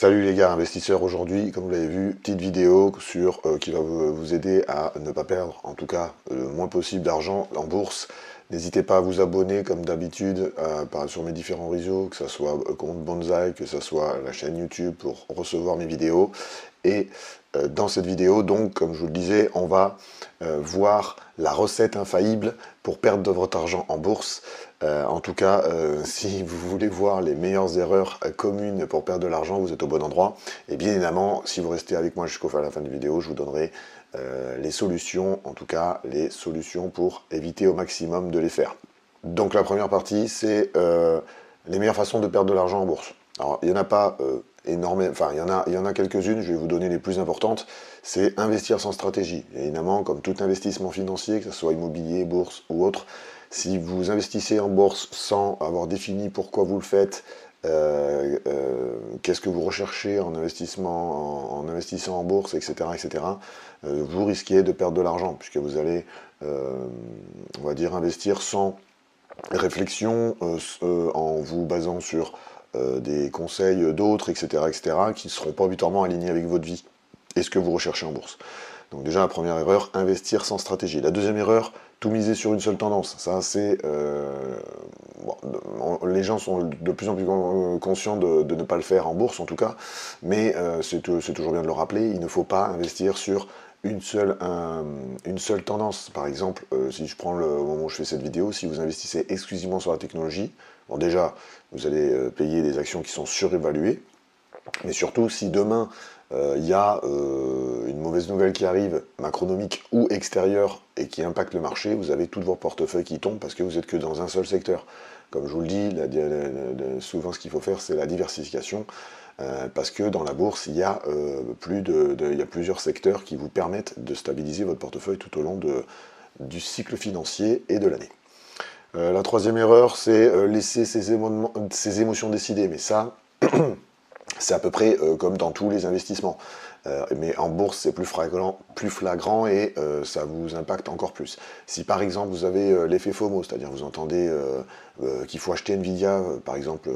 Salut les gars investisseurs, aujourd'hui, comme vous l'avez vu, petite vidéo qui va vous aider à ne pas perdre, en tout cas, le moins possible d'argent en bourse. N'hésitez pas à vous abonner, comme d'habitude, sur mes différents réseaux, que ce soit compte Bonsaï, que ce soit la chaîne YouTube pour recevoir mes vidéos. Et dans cette vidéo, donc, comme je vous le disais, on va voir la recette infaillible pour perdre de votre argent en bourse. En tout cas, si vous voulez voir les meilleures erreurs communes pour perdre de l'argent, vous êtes au bon endroit. Et bien évidemment, si vous restez avec moi jusqu'à la fin de la vidéo, je vous donnerai les solutions, en tout cas les solutions pour éviter au maximum de les faire. Donc la première partie, c'est les meilleures façons de perdre de l'argent en bourse. Alors, il n'y en a pas énormément, enfin, il y en a quelques-unes, je vais vous donner les plus importantes. C'est investir sans stratégie. Et évidemment, comme tout investissement financier, que ce soit immobilier, bourse ou autre, si vous investissez en bourse sans avoir défini pourquoi vous le faites, qu'est-ce que vous recherchez en investissant en bourse, etc., etc., vous risquez de perdre de l'argent, puisque vous allez, on va dire, investir sans réflexion, en vous basant sur des conseils d'autres, etc., etc., qui ne seront pas obligatoirement alignés avec votre vie et ce que vous recherchez en bourse. Donc déjà, la première erreur, investir sans stratégie. La deuxième erreur, tout miser sur une seule tendance. Ça, c'est... les gens sont de plus en plus conscients de ne pas le faire en bourse, en tout cas, mais c'est toujours bien de le rappeler, il ne faut pas investir sur une seule tendance. Par exemple, si je prends au moment où je fais cette vidéo, si vous investissez exclusivement sur la technologie, bon déjà, vous allez payer des actions qui sont surévaluées, mais surtout, si demain, il y a une mauvaise nouvelle qui arrive, macronomique ou extérieure, et qui impacte le marché, vous avez tous vos portefeuilles qui tombent parce que vous n'êtes que dans un seul secteur. Comme je vous le dis, souvent ce qu'il faut faire, c'est la diversification, parce que dans la bourse, il y a, il y a plusieurs secteurs qui vous permettent de stabiliser votre portefeuille tout au long du cycle financier et de l'année. La troisième erreur, c'est laisser ses émotions décider, mais ça... C'est à peu près comme dans tous les investissements. Mais en bourse, c'est plus flagrant et ça vous impacte encore plus. Si par exemple vous avez l'effet FOMO, c'est-à-dire vous entendez qu'il faut acheter Nvidia, par exemple,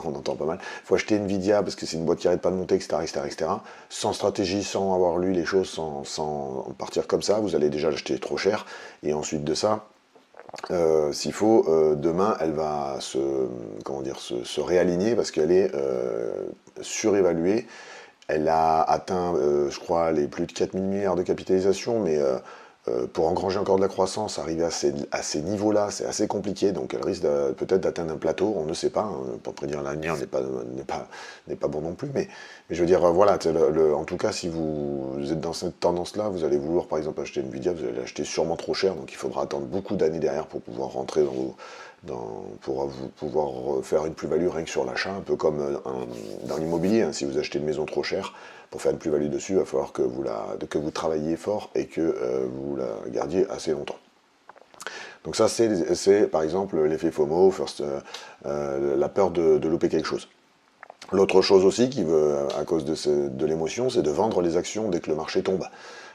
on entend pas mal, il faut acheter Nvidia parce que c'est une boîte qui n'arrête pas de monter, etc., etc., etc., sans stratégie, sans avoir lu les choses, sans partir comme ça, vous allez déjà l'acheter trop cher. Et ensuite de ça, s'il faut, demain, elle va se réaligner parce qu'elle est surévaluée. Elle a atteint, je crois, les plus de 4000 milliards de capitalisation, mais pour engranger encore de la croissance, arriver à ces niveaux-là, c'est assez compliqué, donc elle risque peut-être d'atteindre un plateau, on ne sait pas, hein, pour prédire l'avenir n'est pas bon non plus, mais je veux dire, voilà, en tout cas, si vous êtes dans cette tendance-là, vous allez vouloir par exemple acheter Nvidia, vous allez l'acheter sûrement trop cher, donc il faudra attendre beaucoup d'années derrière pour pouvoir rentrer pour pouvoir faire une plus-value rien que sur l'achat, un peu comme dans l'immobilier, hein, si vous achetez une maison trop chère, pour faire une plus-value dessus, il va falloir que vous travailliez fort et que vous la gardiez assez longtemps. Donc ça, c'est par exemple l'effet FOMO, la peur de louper quelque chose. L'autre chose aussi, à cause de l'émotion, c'est de vendre les actions dès que le marché tombe.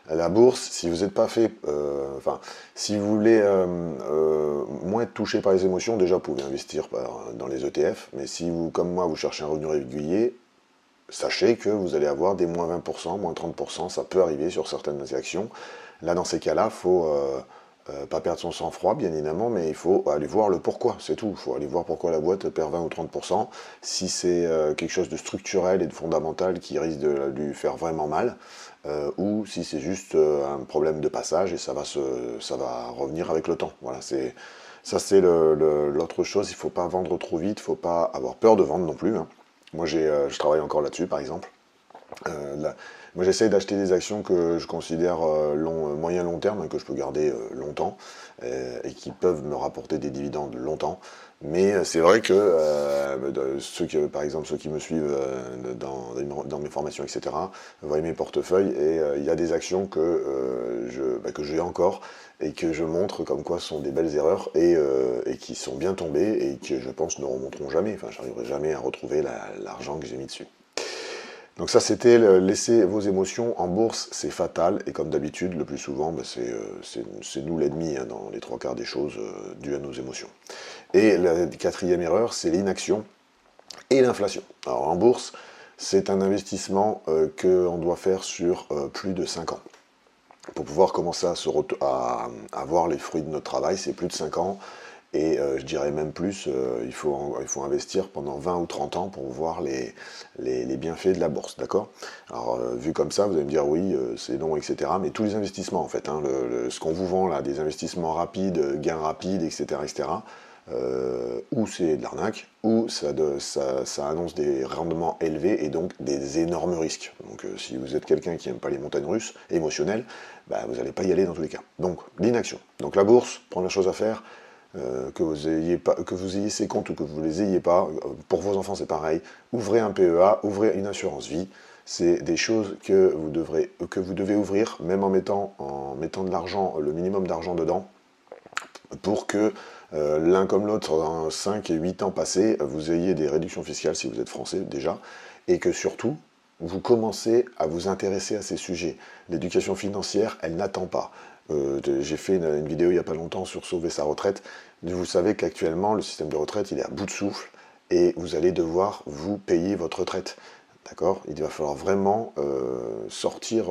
La bourse, si vous n'êtes pas fait, si vous voulez moins être touché par les émotions, déjà vous pouvez investir dans les ETF, mais si vous, comme moi, vous cherchez un revenu régulier, sachez que vous allez avoir des moins 20%, moins 30%, ça peut arriver sur certaines actions. Là, dans ces cas-là, il faut pas perdre son sang-froid, bien évidemment, mais il faut aller voir le pourquoi, c'est tout. Il faut aller voir pourquoi la boîte perd 20 ou 30%, si c'est quelque chose de structurel et de fondamental qui risque de lui faire vraiment mal, ou si c'est juste un problème de passage et ça va revenir avec le temps. Voilà, ça c'est l'autre chose, il ne faut pas vendre trop vite, il ne faut pas avoir peur de vendre non plus, hein. Moi, je travaille encore là-dessus, par exemple. Moi, j'essaie d'acheter des actions que je considère moyen-long terme, hein, que je peux garder longtemps, et qui peuvent me rapporter des dividendes longtemps. Mais c'est vrai que par exemple, ceux qui me suivent dans mes formations, etc., voient mes portefeuilles, et il y a des actions que j'ai encore, et que je montre comme quoi ce sont des belles erreurs, et qui sont bien tombées, et que je pense ne remonteront jamais. Enfin, j'arriverai jamais à retrouver l'argent que j'ai mis dessus. Donc ça, c'était laisser vos émotions en bourse, c'est fatal, et comme d'habitude, le plus souvent, c'est nous l'ennemi, hein, dans les trois quarts des choses dues à nos émotions. Et la quatrième erreur, c'est l'inaction et l'inflation. Alors en bourse, c'est un investissement qu'on doit faire sur plus de 5 ans. Pour pouvoir commencer à voir les fruits de notre travail, c'est plus de 5 ans. Et je dirais même plus, il faut investir pendant 20 ou 30 ans pour voir les bienfaits de la bourse, d'accord? Alors, vu comme ça, vous allez me dire, oui, c'est long, etc. Mais tous les investissements, en fait, hein, ce qu'on vous vend là, des investissements rapides, gains rapides, etc., etc., ou c'est de l'arnaque, ou ça annonce des rendements élevés et donc des énormes risques. Donc, si vous êtes quelqu'un qui n'aime pas les montagnes russes émotionnelles, bah, vous n'allez pas y aller dans tous les cas. Donc, l'inaction. Donc, la bourse, première chose à faire, que vous ayez ces comptes ou que vous ne les ayez pas, pour vos enfants c'est pareil, ouvrez un PEA, ouvrez une assurance vie, c'est des choses que vous devez ouvrir, même en mettant de l'argent, le minimum d'argent dedans, pour que l'un comme l'autre, en 5 et 8 ans passés, vous ayez des réductions fiscales si vous êtes français déjà, et que surtout, vous commencez à vous intéresser à ces sujets. L'éducation financière, elle n'attend pas. J'ai fait une vidéo il n'y a pas longtemps sur sauver sa retraite. Vous savez qu'actuellement, le système de retraite, il est à bout de souffle et vous allez devoir vous payer votre retraite. D'accord? Il va falloir vraiment sortir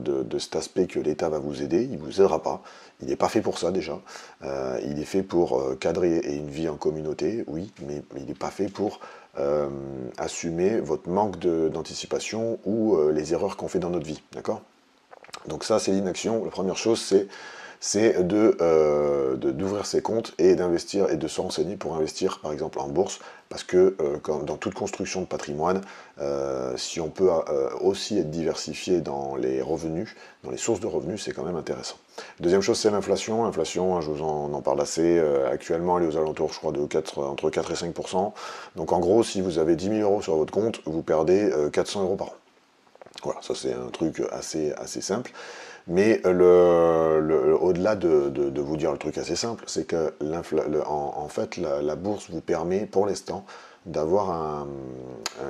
de cet aspect que l'État va vous aider. Il ne vous aidera pas. Il n'est pas fait pour ça déjà. Il est fait pour cadrer et une vie en communauté, oui, mais il n'est pas fait pour assumer votre manque d'anticipation ou les erreurs qu'on fait dans notre vie. D'accord? Donc ça, c'est l'inaction. La première chose, c'est d'ouvrir ses comptes et d'investir et de se renseigner pour investir, par exemple, en bourse, parce que dans toute construction de patrimoine, si on peut aussi être diversifié dans les revenus, dans les sources de revenus, c'est quand même intéressant. Deuxième chose, c'est l'inflation. L'inflation, hein, je vous en parle assez. Actuellement, elle est aux alentours, je crois, entre 4 et 5%. Donc en gros, si vous avez 10 000 euros sur votre compte, vous perdez 400 euros par an. Voilà, ça c'est un truc assez simple. Mais au-delà de vous dire le truc assez simple, c'est que en fait, la bourse vous permet pour l'instant d'avoir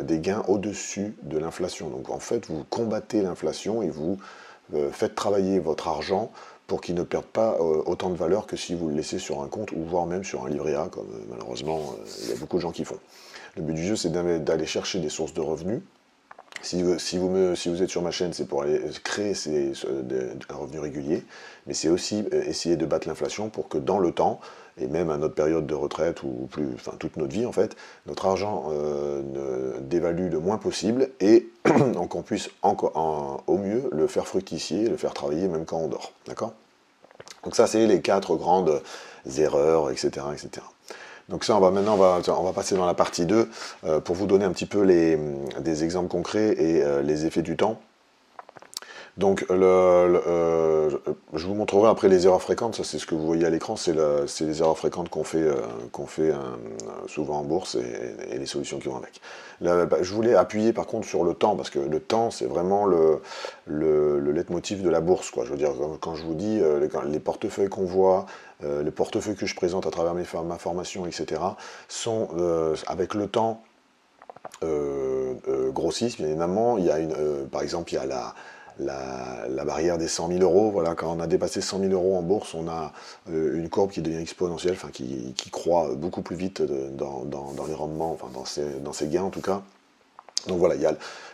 des gains au-dessus de l'inflation. Donc en fait, vous combattez l'inflation et vous faites travailler votre argent pour qu'il ne perde pas autant de valeur que si vous le laissez sur un compte ou voire même sur un livret A, comme malheureusement il y a beaucoup de gens qui font. Le but du jeu, c'est d'aller chercher des sources de revenus. Si vous êtes sur ma chaîne, c'est pour aller créer un revenu régulier, mais c'est aussi essayer de battre l'inflation pour que dans le temps, et même à notre période de retraite, ou plus, enfin toute notre vie en fait, notre argent ne dévalue le moins possible, et donc on puisse au mieux le faire fructifier, le faire travailler même quand on dort. D'accord? Donc ça, c'est les 4 grandes erreurs, etc., etc. Donc ça, maintenant, on va passer dans la partie 2 pour vous donner un petit peu des exemples concrets et les effets du temps. Donc, je vous montrerai après les erreurs fréquentes, ça c'est ce que vous voyez à l'écran, c'est les erreurs fréquentes qu'on fait, souvent en bourse et les solutions qui vont avec. Là, je voulais appuyer par contre sur le temps, parce que le temps c'est vraiment le leitmotiv de la bourse, quoi. Je veux dire, quand je vous dis les portefeuilles qu'on voit, les portefeuilles que je présente à travers ma formation, etc., sont avec le temps grossissent, bien évidemment. Il y a par exemple, il y a la barrière des 100 000 euros. Voilà, quand on a dépassé 100 000 euros en bourse, on a une courbe qui devient exponentielle, enfin qui croît beaucoup plus vite dans les rendements, enfin dans ses gains en tout cas. Donc voilà,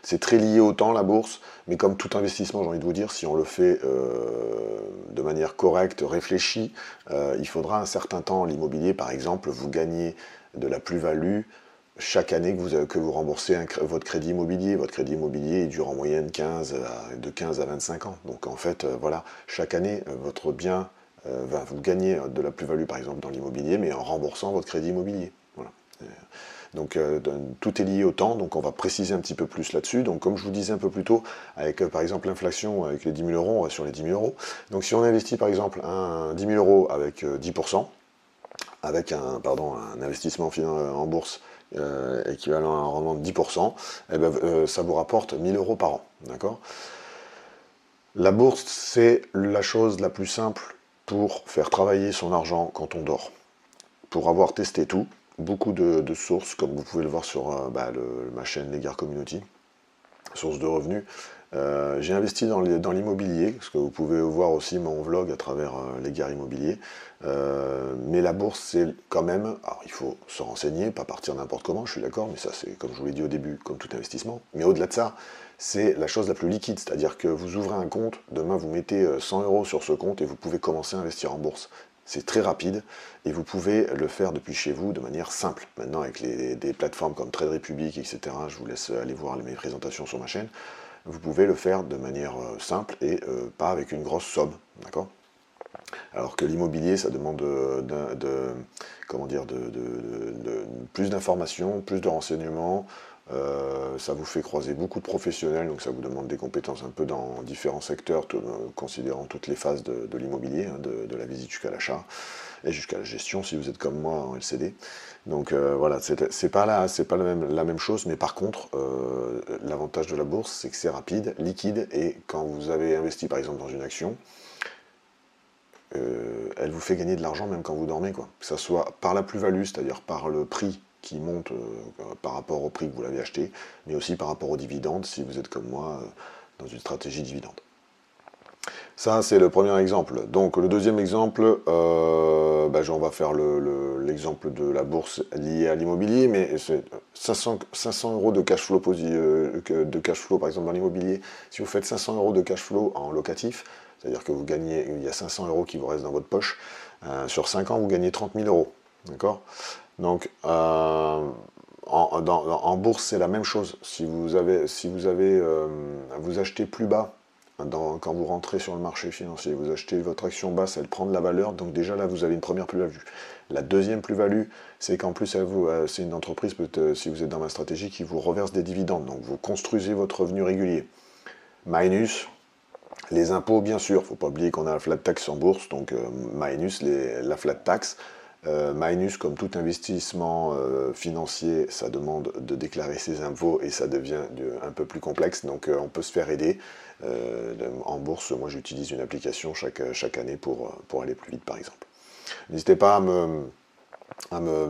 c'est très lié au temps la bourse, mais comme tout investissement, j'ai envie de vous dire, si on le fait de manière correcte, réfléchie, il faudra un certain temps. L'immobilier, par exemple, vous gagnez de la plus-value chaque année que vous remboursez votre crédit immobilier. Votre crédit immobilier il dure en moyenne de 15 à 25 ans. Donc en fait, voilà, chaque année, votre bien vous gagnez de la plus-value, par exemple, dans l'immobilier, mais en remboursant votre crédit immobilier. Voilà. Donc tout est lié au temps, donc on va préciser un petit peu plus là-dessus. Donc comme je vous disais un peu plus tôt, avec par exemple l'inflation, avec les 10 000 euros, on va sur les 10 000 euros. Donc si on investit par exemple 10 000 euros avec 10%, avec un investissement en bourse équivalent à un rendement de 10%, eh ben, ça vous rapporte 1 000 euros par an. D'accord ? La bourse, c'est la chose la plus simple pour faire travailler son argent quand on dort. Pour avoir testé tout, beaucoup de sources, comme vous pouvez le voir sur ma chaîne Les Gars Community, source de revenus. J'ai investi dans l'immobilier, parce que vous pouvez voir aussi mon vlog à travers les gares immobiliers. Mais la bourse, c'est quand même, alors il faut se renseigner, pas partir n'importe comment, je suis d'accord, mais ça c'est, comme je vous l'ai dit au début, comme tout investissement. Mais au-delà de ça, c'est la chose la plus liquide, c'est-à-dire que vous ouvrez un compte, demain vous mettez 100 € sur ce compte et vous pouvez commencer à investir en bourse. C'est très rapide et vous pouvez le faire depuis chez vous de manière simple. Maintenant avec des plateformes comme Trade Republic, etc., je vous laisse aller voir mes présentations sur ma chaîne, vous pouvez le faire de manière simple et pas avec une grosse somme, d'accord? Alors que l'immobilier, ça demande comment dire, plus d'informations, plus de renseignements, ça vous fait croiser beaucoup de professionnels, donc ça vous demande des compétences un peu dans différents secteurs, considérant toutes les phases de l'immobilier, hein, de la visite jusqu'à l'achat et jusqu'à la gestion si vous êtes comme moi en LCD. Donc voilà, c'est pas la même chose, mais par contre, l'avantage de la bourse, c'est que c'est rapide, liquide, et quand vous avez investi par exemple dans une action, elle vous fait gagner de l'argent même quand vous dormez, quoi. Que ça soit par la plus-value, c'est-à-dire par le prix qui monte par rapport au prix que vous l'avez acheté, mais aussi par rapport aux dividendes, si vous êtes comme moi dans une stratégie dividende. Ça, c'est le premier exemple. Donc, le deuxième exemple, on va faire l'exemple de la bourse liée à l'immobilier, mais c'est 500 € de cash flow, par exemple, dans l'immobilier. Si vous faites 500 € de cash flow en locatif, c'est-à-dire que vous gagnez, il y a 500 € qui vous restent dans votre poche, sur 5 ans, vous gagnez 30 000 €. D'accord? Donc, en bourse, c'est la même chose. Si vous achetez plus bas, quand vous rentrez sur le marché financier, vous achetez votre action basse, elle prend de la valeur, donc déjà là vous avez une première plus-value. La deuxième plus-value, c'est qu'en plus c'est une entreprise, si vous êtes dans ma stratégie, qui vous reverse des dividendes, donc vous construisez votre revenu régulier. Minus les impôts, bien sûr, il ne faut pas oublier qu'on a la flat tax en bourse, donc minus la flat tax. Minus, comme tout investissement financier, ça demande de déclarer ses impôts et ça devient un peu plus complexe, donc on peut se faire aider. En bourse, moi j'utilise une application chaque année pour aller plus vite, par exemple. N'hésitez pas à me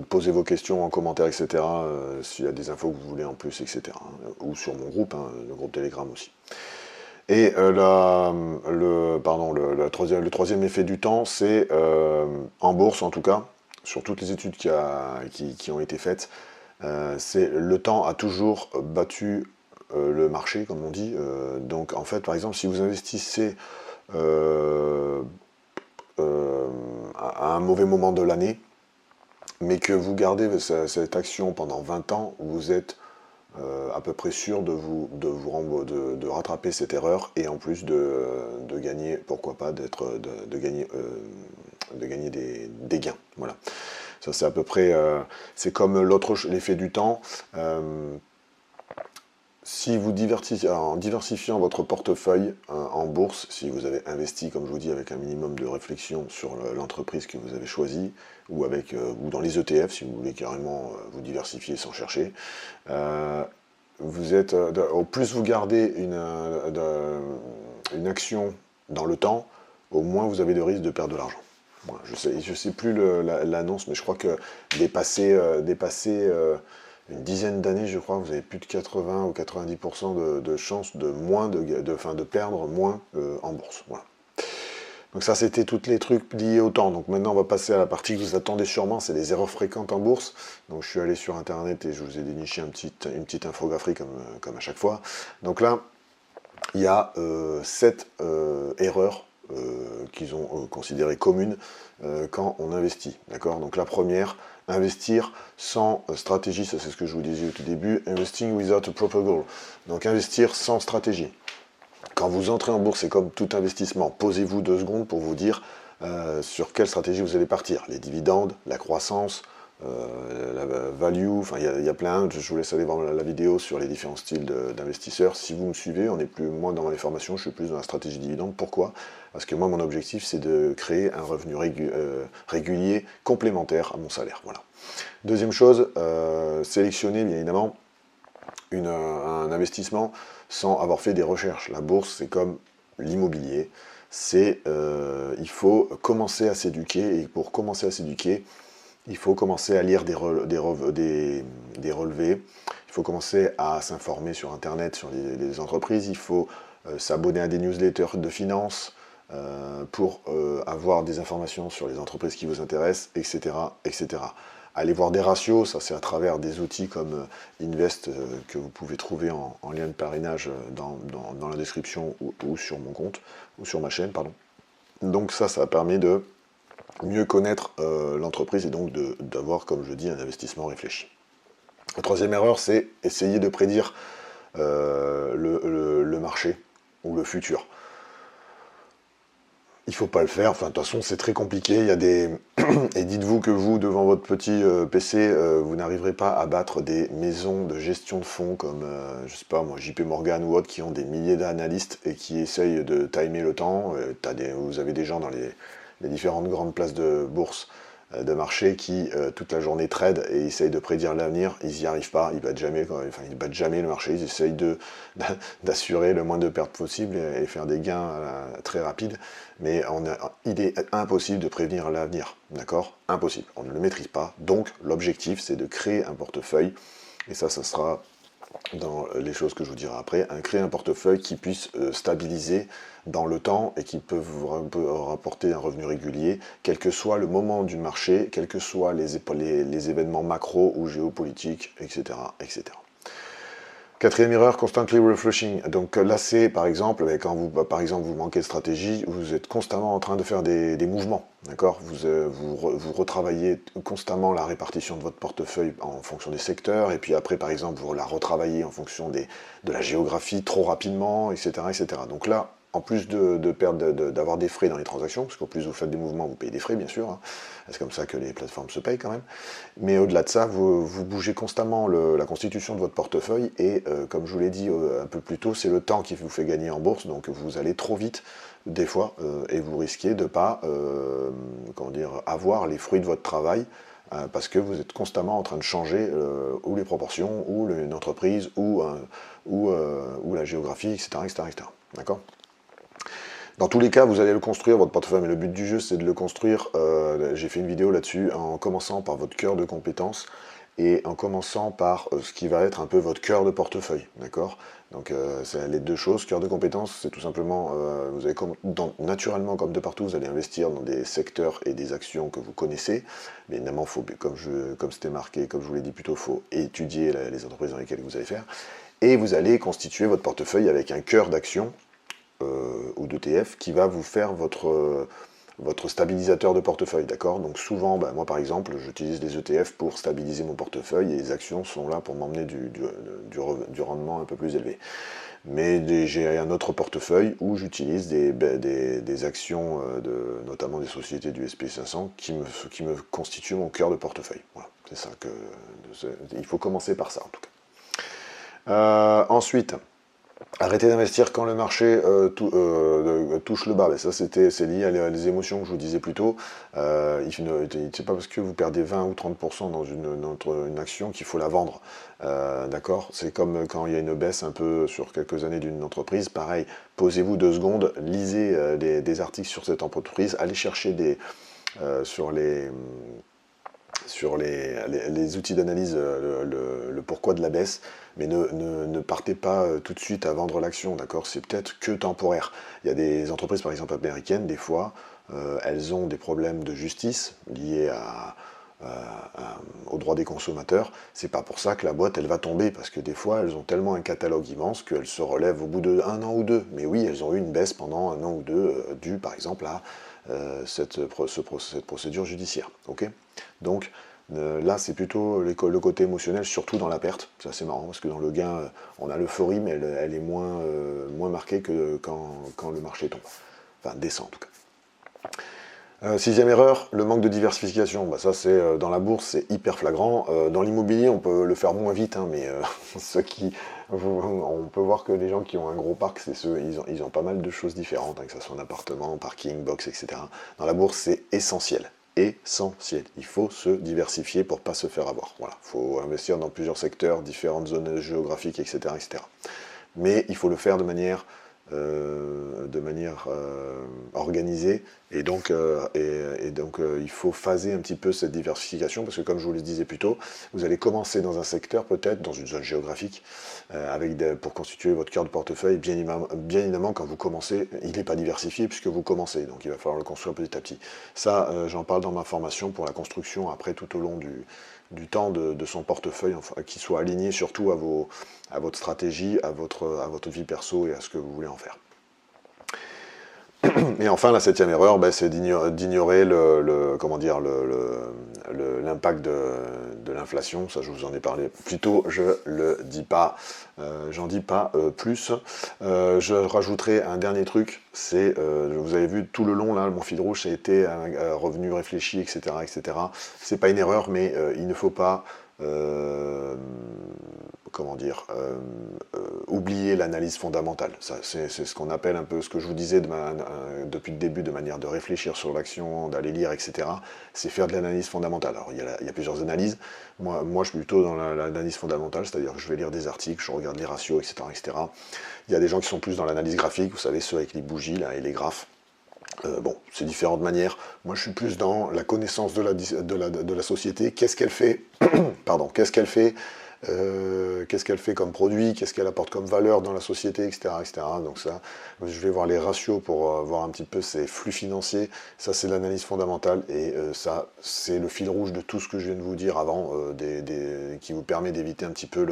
poser vos questions en commentaire, etc., s'il y a des infos que vous voulez en plus, etc., hein, ou sur mon groupe, hein, le groupe Telegram aussi. Et le troisième effet du temps, c'est en bourse en tout cas, sur toutes les études qui ont été faites, c'est le temps a toujours battu le marché, comme on dit. Donc en fait, par exemple, si vous investissez à un mauvais moment de l'année, mais que vous gardez cette action pendant 20 ans, vous êtes à peu près sûr de rattraper cette erreur et en plus de gagner, pourquoi pas, de gagner des gains. Voilà. Ça c'est à peu près, c'est comme l'effet du temps. Si vous en diversifiant votre portefeuille en bourse, si vous avez investi, comme je vous dis, avec un minimum de réflexion sur l'entreprise que vous avez choisie, ou dans les ETF, si vous voulez carrément vous diversifier sans chercher, au plus vous gardez une action dans le temps, au moins vous avez de risques de perdre de l'argent. Voilà, je sais plus l'annonce, mais je crois que dépasser une dizaine d'années, je crois, vous avez plus de 80 ou 90% de chances de perdre moins en bourse. Voilà. Donc ça, c'était tous les trucs liés au temps. Donc maintenant, on va passer à la partie que vous attendez sûrement, c'est les erreurs fréquentes en bourse. Donc je suis allé sur Internet et je vous ai déniché une petite infographie comme à chaque fois. Donc là, il y a 7 erreurs qu'ils ont considérées communes quand on investit. D'accord? Donc la première, investir sans stratégie, ça c'est ce que je vous disais au tout début, investing without a proper goal. Donc investir sans stratégie. Quand vous entrez en bourse, c'est comme tout investissement. Posez-vous 2 secondes pour vous dire sur quelle stratégie vous allez partir. Les dividendes, la croissance, la value, enfin il y a plein. Je vous laisse aller voir la vidéo sur les différents styles d'investisseurs. Si vous me suivez, on est plus moins dans les formations, je suis plus dans la stratégie dividende. Pourquoi? Parce que moi, mon objectif, c'est de créer un revenu régulier complémentaire à mon salaire. Voilà. Deuxième chose, sélectionner bien évidemment un investissement sans avoir fait des recherches. La bourse, c'est comme l'immobilier, il faut commencer à s'éduquer, et pour commencer à s'éduquer, il faut commencer à lire des relevés, il faut commencer à s'informer sur Internet, sur les entreprises, il faut s'abonner à des newsletters de finance pour avoir des informations sur les entreprises qui vous intéressent, etc., etc. Allez voir des ratios, ça c'est à travers des outils comme Invest que vous pouvez trouver en lien de parrainage dans la description ou sur mon compte, ou sur ma chaîne, pardon. Donc ça permet de mieux connaître l'entreprise et donc d'avoir, comme je dis, un investissement réfléchi. La troisième erreur, c'est essayer de prédire le marché ou le futur. Il ne faut pas le faire, enfin de toute façon c'est très compliqué, il y a des... et dites-vous que vous, devant votre petit PC, vous n'arriverez pas à battre des maisons de gestion de fonds comme, je sais pas moi, JP Morgan ou autres, qui ont des milliers d'analystes et qui essayent de timer le temps. Vous avez des gens dans les différentes grandes places de bourse, de marché, qui toute la journée trade et essayent de prédire l'avenir. Ils n'y arrivent pas, ils battent jamais le marché, ils essayent d'assurer le moins de pertes possible et faire des gains très rapides. Mais il est impossible de prévenir l'avenir, d'accord? Impossible, on ne le maîtrise pas. Donc l'objectif, c'est de créer un portefeuille, et ça sera dans les choses que je vous dirai après, créer un portefeuille qui puisse stabiliser dans le temps et qui peut vous rapporter un revenu régulier, quel que soit le moment du marché, quels que soient les événements macro ou géopolitiques, etc., etc. Quatrième erreur, constantly refreshing. Donc là, c'est par exemple, quand vous manquez de stratégie, vous êtes constamment en train de faire des mouvements, d'accord, vous retravaillez constamment la répartition de votre portefeuille en fonction des secteurs, et puis après, par exemple, vous la retravaillez en fonction de la géographie trop rapidement, etc., etc. Donc là, en plus d'avoir des frais dans les transactions, parce qu'au plus vous faites des mouvements, vous payez des frais, bien sûr, hein. C'est comme ça que les plateformes se payent quand même. Mais au-delà de ça, vous bougez constamment la constitution de votre portefeuille, et comme je vous l'ai dit un peu plus tôt, c'est le temps qui vous fait gagner en bourse, donc vous allez trop vite des fois, et vous risquez de ne pas avoir les fruits de votre travail, parce que vous êtes constamment en train de changer ou les proportions, ou une entreprise, ou la géographie, etc. etc., etc. D'accord ? Dans tous les cas, vous allez le construire, votre portefeuille, mais le but du jeu, c'est de le construire, j'ai fait une vidéo là-dessus, en commençant par votre cœur de compétences, et en commençant par ce qui va être un peu votre cœur de portefeuille, d'accord? Donc c'est les deux choses. Cœur de compétences, c'est tout simplement, vous allez naturellement, comme de partout, vous allez investir dans des secteurs et des actions que vous connaissez, mais évidemment, comme c'était marqué, comme je vous l'ai dit plus tôt, il faut étudier les entreprises dans lesquelles vous allez faire, et vous allez constituer votre portefeuille avec un cœur d'action, ou d'ETF, qui va vous faire votre stabilisateur de portefeuille, d'accord? Donc souvent, moi par exemple, j'utilise les ETF pour stabiliser mon portefeuille, et les actions sont là pour m'emmener du rendement un peu plus élevé. Mais j'ai un autre portefeuille où j'utilise des actions, notamment des sociétés du SP500, qui me constituent mon cœur de portefeuille. Voilà, c'est ça il faut commencer par ça en tout cas. Ensuite, arrêtez d'investir quand le marché touche le bas. Mais ça, c'est lié à les émotions que je vous disais plus tôt. C'est pas parce que vous perdez 20 ou 30% dans une action qu'il faut la vendre. D'accord? C'est comme quand il y a une baisse un peu sur quelques années d'une entreprise. Pareil, posez-vous 2 secondes, lisez des articles sur cette entreprise, allez chercher sur les outils d'analyse, le pourquoi de la baisse, mais ne partez pas tout de suite à vendre l'action, d'accord? C'est peut-être que temporaire. Il y a des entreprises, par exemple américaines, des fois, elles ont des problèmes de justice liés aux droits des consommateurs. C'est pas pour ça que la boîte, elle va tomber, parce que des fois, elles ont tellement un catalogue immense qu'elles se relèvent au bout d'1 an ou 2. Mais oui, elles ont eu une baisse pendant 1 an ou 2, due, par exemple, à cette procédure judiciaire. Okay, donc là, c'est plutôt le côté émotionnel, surtout dans la perte. Ça, c'est marrant, parce que dans le gain, on a l'euphorie, mais elle est moins marquée que quand le marché tombe. Enfin, descend en tout cas. 6e erreur, le manque de diversification. Ça, c'est dans la bourse, c'est hyper flagrant. Dans l'immobilier, on peut le faire moins vite, hein, mais on peut voir que les gens qui ont un gros parc, ils ont pas mal de choses différentes, hein, que ce soit un appartement, parking, box, etc. Dans la bourse, c'est essentiel. Essentiel. Il faut se diversifier pour ne pas se faire avoir. Voilà. Il faut investir dans plusieurs secteurs, différentes zones géographiques, etc., etc. Mais il faut le faire de manière de manière organisée, et donc, il faut phaser un petit peu cette diversification, parce que comme je vous le disais plus tôt, vous allez commencer dans un secteur, peut-être dans une zone géographique, pour constituer votre cœur de portefeuille. Bien évidemment, quand vous commencez, il n'est pas diversifié puisque vous commencez, donc il va falloir le construire petit à petit. Ça, j'en parle dans ma formation pour la construction, après, tout au long du temps de son portefeuille, enfin, qui soit aligné surtout à votre stratégie, à votre vie perso et à ce que vous voulez en faire. Et enfin, la septième erreur, ben, c'est d'ignorer l'impact de l'inflation. Ça, je vous en ai parlé plus tôt, je le dis pas, j'en dis pas plus. Je rajouterai un dernier truc, c'est, vous avez vu tout le long, là, mon fil rouge, ça a été un revenu réfléchi, etc., etc. C'est pas une erreur, mais il ne faut pas oublier l'analyse fondamentale. C'est ce qu'on appelle un peu, ce que je vous disais depuis le début, de manière de réfléchir sur l'action, d'aller lire, etc. C'est faire de l'analyse fondamentale. Alors, il y a plusieurs analyses. Moi, je suis plutôt dans l'analyse fondamentale, c'est-à-dire que je vais lire des articles, je regarde les ratios, etc., etc. Il y a des gens qui sont plus dans l'analyse graphique, vous savez, ceux avec les bougies là, et les graphes. Bon, c'est différentes manières. Moi, je suis plus dans la connaissance de la société. Qu'est-ce qu'elle fait? Pardon, qu'est-ce qu'elle fait? Qu'est-ce qu'elle fait comme produit, qu'est-ce qu'elle apporte comme valeur dans la société, etc., etc. Donc ça, je vais voir les ratios pour voir un petit peu ces flux financiers. Ça, c'est l'analyse fondamentale, et ça, c'est le fil rouge de tout ce que je viens de vous dire avant, qui vous permet d'éviter un petit peu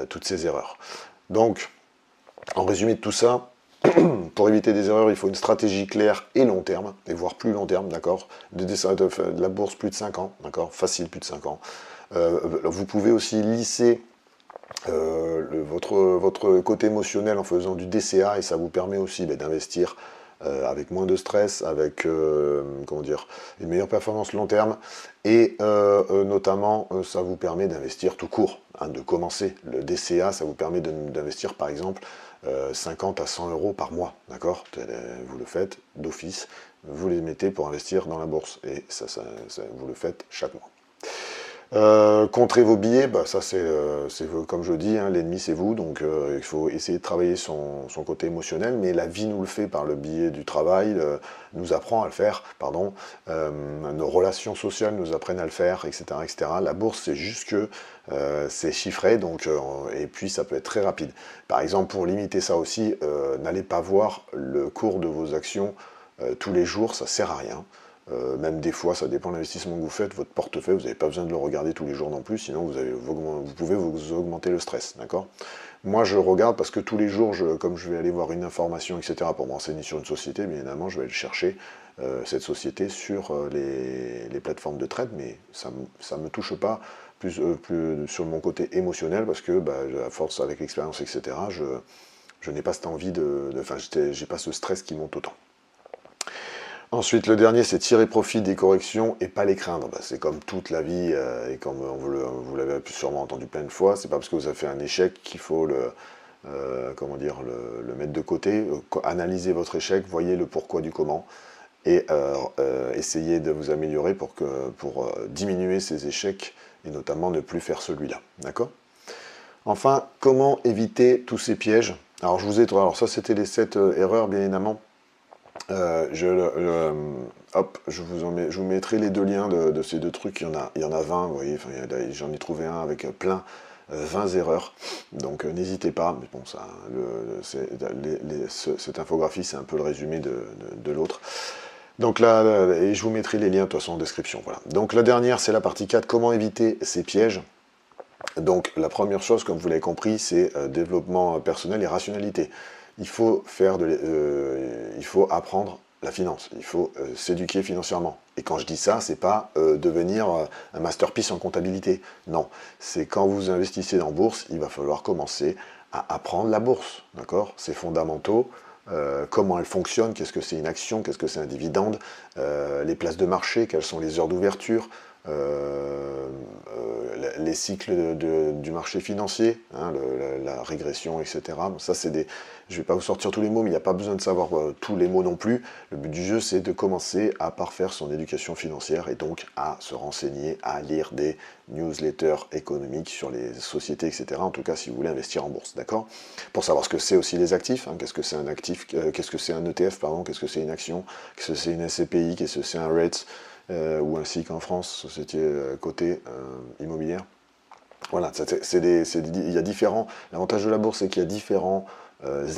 toutes ces erreurs. Donc, en résumé de tout ça, pour éviter des erreurs, il faut une stratégie claire et long terme, et voire plus long terme, d'accord, de la bourse plus de 5 ans, d'accord, facile, plus de 5 ans. Vous pouvez aussi lisser votre côté émotionnel en faisant du DCA, et ça vous permet aussi d'investir avec moins de stress, avec une meilleure performance long terme, et notamment ça vous permet d'investir tout court, hein, de commencer. Le DCA, ça vous permet d'investir par exemple 50 à 100 euros par mois, d'accord? Vous le faites d'office, vous les mettez pour investir dans la bourse, et ça vous le faites chaque mois. Contrer vos billets, bah, ça c'est comme je dis, hein, l'ennemi c'est vous, donc il faut essayer de travailler son côté émotionnel, mais la vie nous le fait par le biais du travail, nous apprend à le faire, pardon, nos relations sociales nous apprennent à le faire, etc., etc. La bourse, c'est juste que c'est chiffré, donc, et puis ça peut être très rapide. Par exemple, pour limiter ça aussi, n'allez pas voir le cours de vos actions tous les jours, ça sert à rien. Même des fois, ça dépend de l'investissement que vous faites, votre portefeuille, vous n'avez pas besoin de le regarder tous les jours non plus, sinon vous pouvez vous augmenter le stress, d'accord? Moi, je regarde parce que tous les jours, comme je vais aller voir une information, etc., pour me renseigner sur une société, bien évidemment, je vais aller chercher cette société sur les plateformes de trade, mais ça ne me touche pas plus sur mon côté émotionnel, parce que, à force, avec l'expérience, etc., je n'ai pas cette envie enfin, j'ai pas ce stress qui monte autant. Ensuite, le dernier, c'est tirer profit des corrections et pas les craindre. C'est comme toute la vie, et comme vous l'avez sûrement entendu plein de fois, c'est pas parce que vous avez fait un échec qu'il faut le mettre de côté. Analysez votre échec, voyez le pourquoi du comment, et essayez de vous améliorer pour diminuer ces échecs, et notamment ne plus faire celui-là. D'accord? Enfin, comment éviter tous ces pièges? Alors, ça c'était les 7 erreurs, bien évidemment. Je vous mettrai les 2 liens de ces 2 trucs. Il y en a 20, vous voyez, enfin, j'en ai trouvé un avec plein, 20 erreurs, donc n'hésitez pas. Mais bon, cette infographie, c'est un peu le résumé de l'autre. Donc là, et je vous mettrai les liens de toute façon en description. Voilà. Donc la dernière, c'est la partie 4, comment éviter ces pièges. Donc la première chose, comme vous l'avez compris, c'est développement personnel et rationalité. Il faut apprendre la finance, il faut s'éduquer financièrement. Et quand je dis ça, c'est pas devenir un masterpiece en comptabilité. Non, c'est quand vous investissez en bourse, il va falloir commencer à apprendre la bourse, d'accord? C'est fondamentaux. Comment elle fonctionne, qu'est-ce que c'est une action, qu'est-ce que c'est un dividende, les places de marché, quelles sont les heures d'ouverture, les cycles du marché financier, hein, la régression, etc. Ça, je ne vais pas vous sortir tous les mots, mais il n'y a pas besoin de savoir tous les mots non plus. Le but du jeu, c'est de commencer à parfaire son éducation financière et donc à se renseigner, à lire des newsletters économiques sur les sociétés, etc. En tout cas, si vous voulez investir en bourse, d'accord? Pour savoir ce que c'est aussi les actifs, hein, qu'est-ce que c'est un actif, qu'est-ce que c'est un ETF, pardon, qu'est-ce que c'est une action, qu'est-ce que c'est une SCPI, qu'est-ce que c'est un REIT, ou un SIC en France, société cotée immobilière. Voilà, il y a différents. L'avantage de la bourse, c'est qu'il y a différents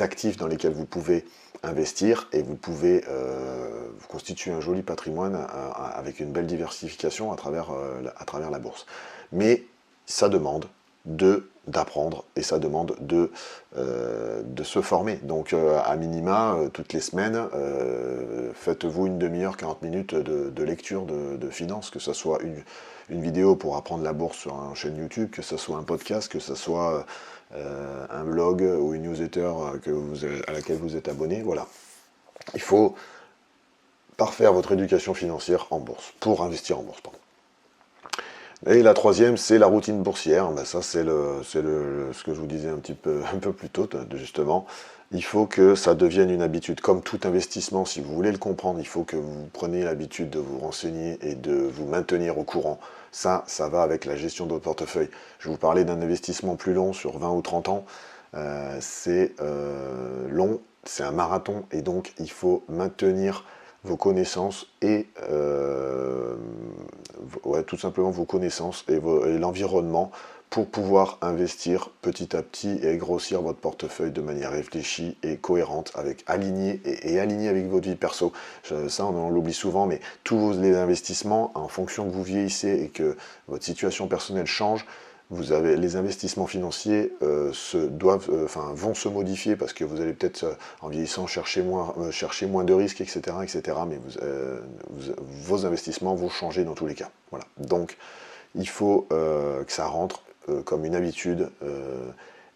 actifs dans lesquels vous pouvez investir et vous pouvez vous constituer un joli patrimoine avec une belle diversification à travers la bourse. Mais ça demande d'apprendre et ça demande de se former. Donc à minima, toutes les semaines, faites-vous une demi-heure, 40 minutes de lecture de finances, que ce soit une vidéo pour apprendre la bourse sur une chaîne YouTube, que ce soit un podcast, que ce soit un blog ou une newsletter à laquelle vous êtes abonné. Voilà. Il faut parfaire votre éducation financière en bourse, pour investir en bourse, pardon. Et la troisième, c'est la routine boursière. Ben ça, c'est ce que je vous disais un peu plus tôt, justement. Il faut que ça devienne une habitude. Comme tout investissement, si vous voulez le comprendre, il faut que vous preniez l'habitude de vous renseigner et de vous maintenir au courant. Ça va avec la gestion de votre portefeuille. Je vous parlais d'un investissement plus long sur 20 ou 30 ans. C'est long, c'est un marathon, et donc il faut maintenir vos connaissances et tout simplement vos connaissances et l'environnement pour pouvoir investir petit à petit et grossir votre portefeuille de manière réfléchie et cohérente, alignée avec votre vie perso. Ça, on l'oublie souvent, mais tous les investissements, en fonction que vous vieillissez et que votre situation personnelle change, les investissements financiers vont se modifier parce que vous allez peut-être, en vieillissant, chercher moins de risques, etc., etc. Mais vos investissements vont changer dans tous les cas. Voilà. Donc, il faut que ça rentre comme une habitude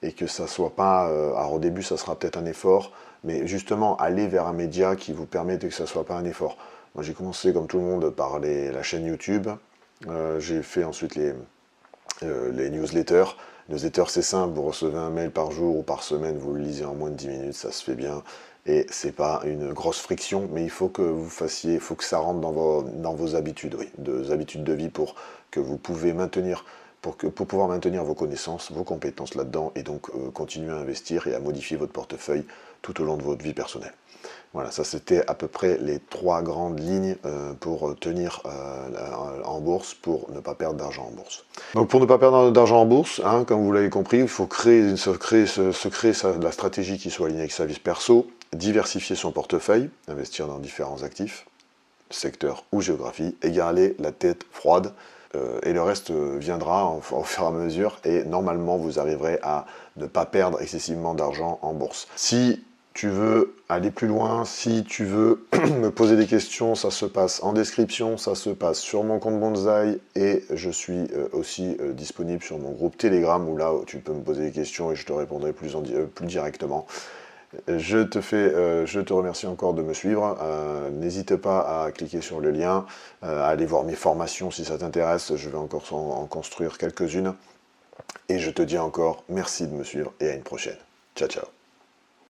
et que ça soit pas. Alors au début, ça sera peut-être un effort, mais justement, aller vers un média qui vous permette que ça soit pas un effort. Moi, j'ai commencé comme tout le monde par la chaîne YouTube. J'ai fait ensuite les newsletters. Newsletter, c'est simple, vous recevez un mail par jour ou par semaine, vous le lisez en moins de 10 minutes, ça se fait bien. Et c'est pas une grosse friction, mais il faut que il faut que ça rentre dans vos habitudes, oui, habitudes de vie pour que vous pouvez maintenir, pour pouvoir maintenir vos connaissances, vos compétences là-dedans, et donc continuer à investir et à modifier votre portefeuille tout au long de votre vie personnelle. Voilà, ça c'était à peu près les 3 grandes lignes pour tenir en bourse, pour ne pas perdre d'argent en bourse. Donc pour ne pas perdre d'argent en bourse, hein, comme vous l'avez compris, il faut se créer la stratégie qui soit alignée avec sa vie perso, diversifier son portefeuille, investir dans différents actifs, secteur ou géographie, et garder la tête froide, et le reste viendra au fur et à mesure, et normalement vous arriverez à ne pas perdre excessivement d'argent en bourse. Si tu veux aller plus loin, si tu veux me poser des questions, ça se passe en description, ça se passe sur mon compte Bonsaï, et je suis aussi disponible sur mon groupe Telegram, où là tu peux me poser des questions et je te répondrai plus directement. Je te remercie encore de me suivre. N'hésite pas à cliquer sur le lien, à aller voir mes formations si ça t'intéresse. Je vais encore en construire quelques-unes. Et je te dis encore merci de me suivre et à une prochaine. Ciao, ciao.